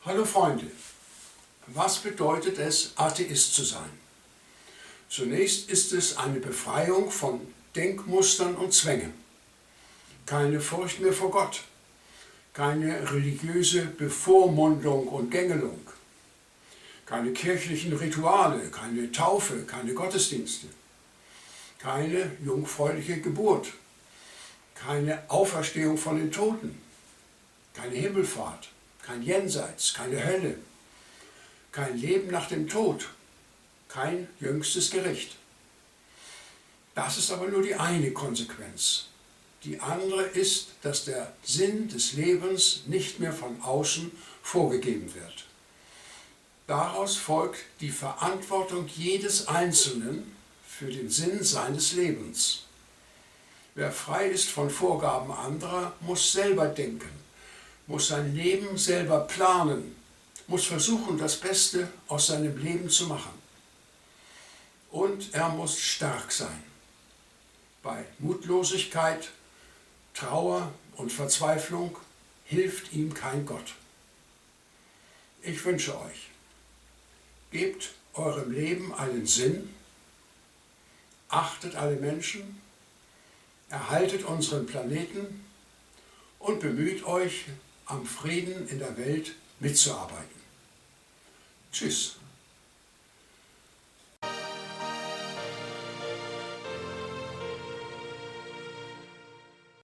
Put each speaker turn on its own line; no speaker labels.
Hallo Freunde, was bedeutet es, Atheist zu sein? Zunächst ist es eine Befreiung von Denkmustern und Zwängen. Keine Furcht mehr vor Gott, keine religiöse Bevormundung und Gängelung, keine kirchlichen Rituale, keine Taufe, keine Gottesdienste, keine jungfräuliche Geburt, keine Auferstehung von den Toten, keine Himmelfahrt, kein Jenseits, keine Hölle, kein Leben nach dem Tod, kein jüngstes Gericht. Das ist aber nur die eine Konsequenz. Die andere ist, dass der Sinn des Lebens nicht mehr von außen vorgegeben wird. Daraus folgt die Verantwortung jedes Einzelnen für den Sinn seines Lebens. Wer frei ist von Vorgaben anderer, muss selber denken, muss sein Leben selber planen, muss versuchen, das Beste aus seinem Leben zu machen. Und er muss stark sein. Bei Mutlosigkeit, Trauer und Verzweiflung hilft ihm kein Gott. Ich wünsche euch, gebt eurem Leben einen Sinn, achtet alle Menschen, erhaltet unseren Planeten und bemüht euch, am Frieden in der Welt mitzuarbeiten. Tschüss.